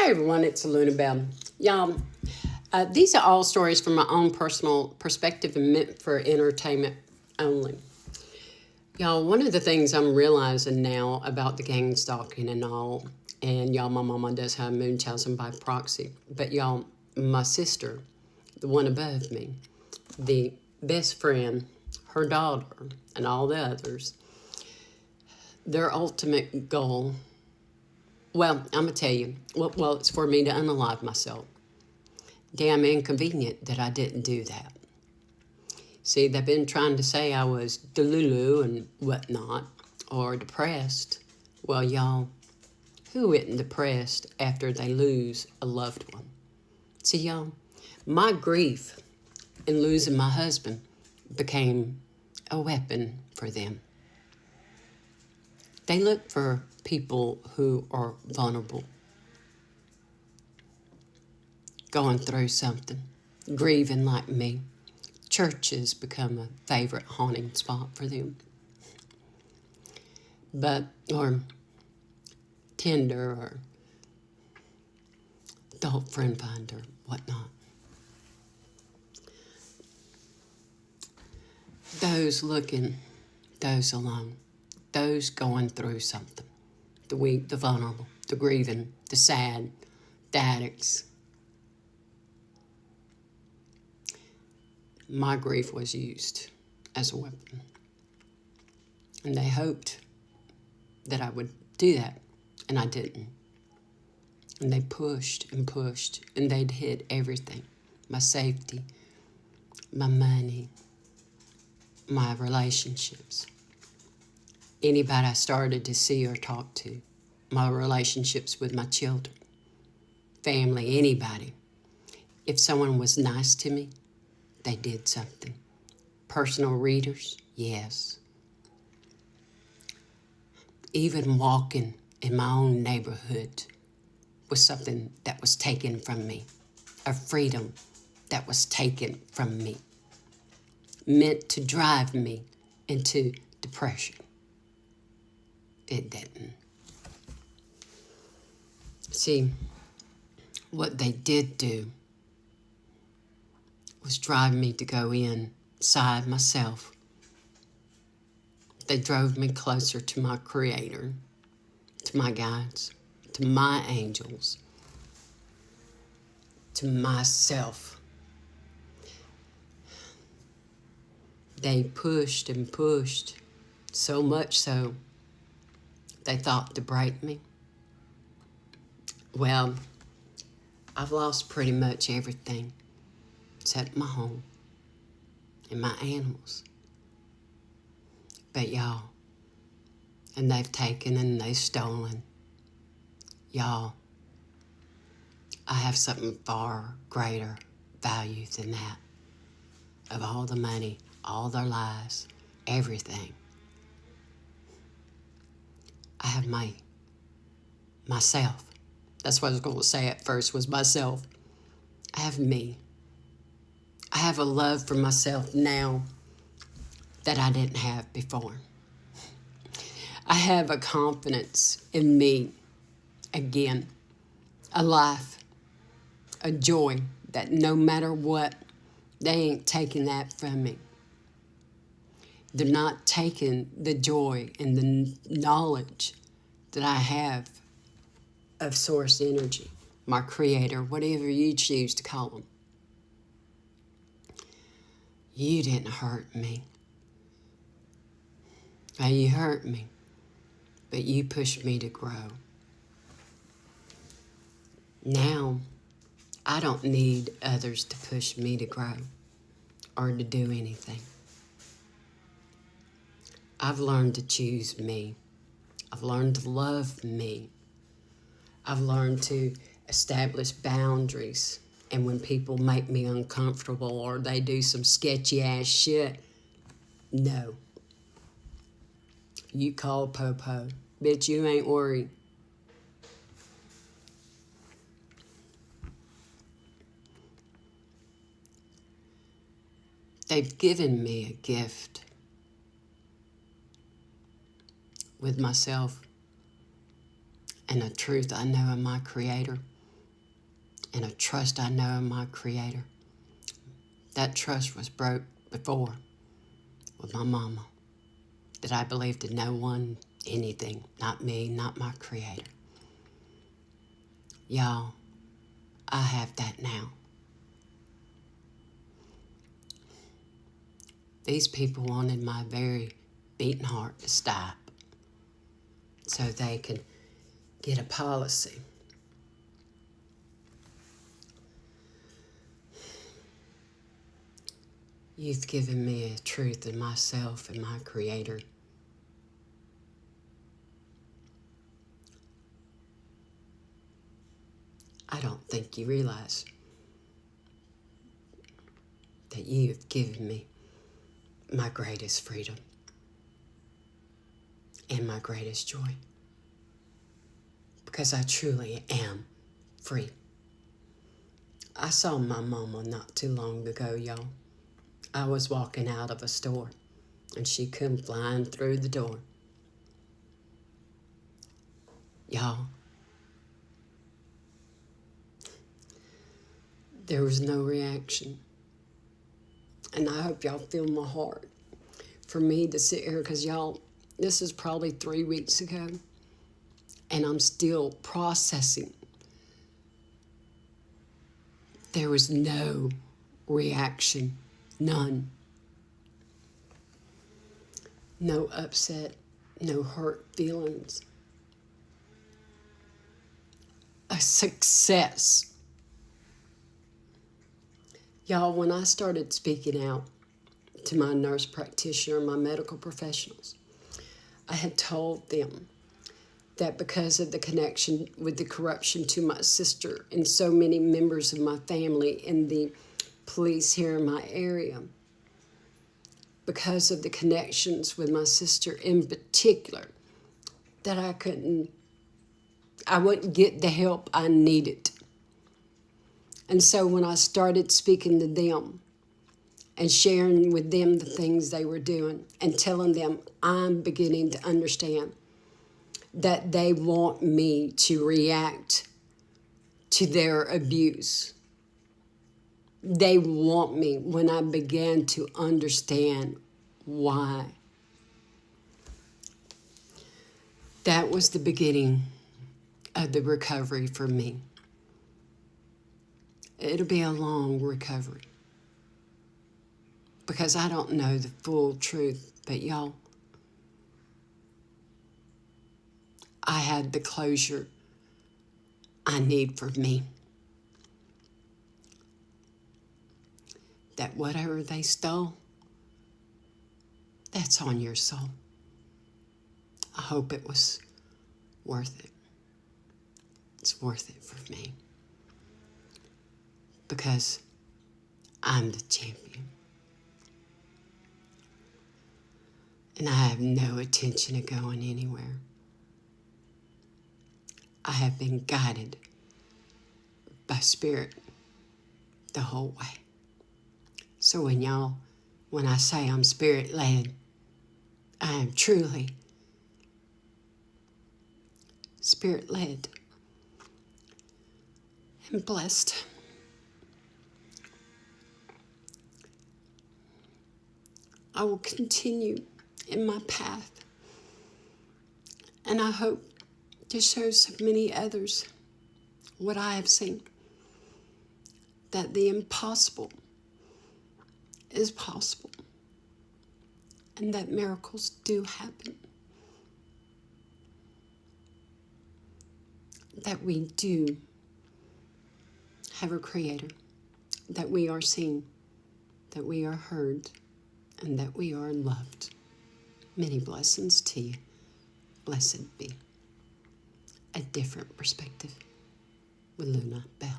Hi everyone, it's Luna Bell. Y'all, these are all stories from my own personal perspective and meant for entertainment only. Y'all, one of the things I'm realizing now about the gang stalking and all, and y'all, my mama does have Munchausen by proxy, but y'all, my sister, the one above me, the best friend, her daughter, and all the others, their ultimate goal, well, I'm going to tell you, well, it's for me to unalive myself. Damn inconvenient that I didn't do that. See, they've been trying to say I was delulu and whatnot, or depressed. Well, y'all, who isn't depressed after they lose a loved one? See, y'all, my grief in losing my husband became a weapon for them. They look for people who are vulnerable, going through something, grieving like me. Church has become a favorite haunting spot for them. Or Tinder or adult friend finder, whatnot. Those looking, those alone, those going through something. The weak, the vulnerable, the grieving, the sad, the addicts. My grief was used as a weapon. And they hoped that I would do that, and I didn't. And they pushed and pushed, and they'd hit everything. My safety, my money, my relationships. Anybody I started to see or talk to. My relationships with my children, family, anybody. If someone was nice to me, they did something. Personal readers, yes. Even walking in my own neighborhood was something that was taken from me. A freedom that was taken from me. Meant to drive me into depression. It didn't. See, what they did do was drive me to go inside myself. They drove me closer to my Creator, to my guides, to my angels, to myself. They pushed and pushed, so much so they thought to break me. Well, I've lost pretty much everything except my home and my animals. But y'all, and they've taken and they've stolen. Y'all, I have something far greater value than that. Of all the money, all their lies, everything. I have myself. That's what I was going to say at first, was myself. I have me. I have a love for myself now that I didn't have before. I have a confidence in me again. A life, a joy that no matter what, they ain't taking that from me. They're not taking the joy and the knowledge that I have of source energy, my Creator, whatever you choose to call them. You didn't hurt me. Now, you hurt me, but you pushed me to grow. Now, I don't need others to push me to grow or to do anything. I've learned to choose me. I've learned to love me. I've learned to establish boundaries. And when people make me uncomfortable or they do some sketchy ass shit, no. You call Popo. Bitch, you ain't worried. They've given me a gift with myself and a truth I know in my Creator and a trust I know in my Creator. That trust was broke before with my mama, that I believed in no one, anything, not me, not my Creator. Y'all, I have that now. These people wanted my very beating heart to stop so they could get a policy. You've given me a truth in myself and my Creator. I don't think you realize that you have given me my greatest freedom and my greatest joy, because I truly am free. I saw my mama not too long ago, y'all. I was walking out of a store and she come flying through the door. Y'all, there was no reaction. And I hope y'all feel my heart for me to sit here, because y'all, this is probably 3 weeks ago, and I'm still processing. There was no reaction, none. No upset, no hurt feelings. A success. Y'all, when I started speaking out to my nurse practitioner, my medical professionals, I had told them that because of the connection with the corruption to my sister and so many members of my family and the police here in my area, because of the connections with my sister in particular, that I wouldn't get the help I needed. And so when I started speaking to them and sharing with them the things they were doing and telling them I'm beginning to understand that they want me to react to their abuse. They want me, when I began to understand why. That was the beginning of the recovery for me. It'll be a long recovery, because I don't know the full truth, but y'all, I had the closure I need for me. That whatever they stole, that's on your soul. I hope it was worth it. It's worth it for me, because I'm the champion. And I have no intention of going anywhere. I have been guided by Spirit the whole way. So when I say I'm Spirit-led, I am truly Spirit-led and blessed. I will continue in my path, and I hope to show so many others what I have seen, that the impossible is possible, and that miracles do happen, that we do have a Creator, that we are seen, that we are heard, and that we are loved. Many blessings to you. Blessed be. A different perspective with Luna Bell.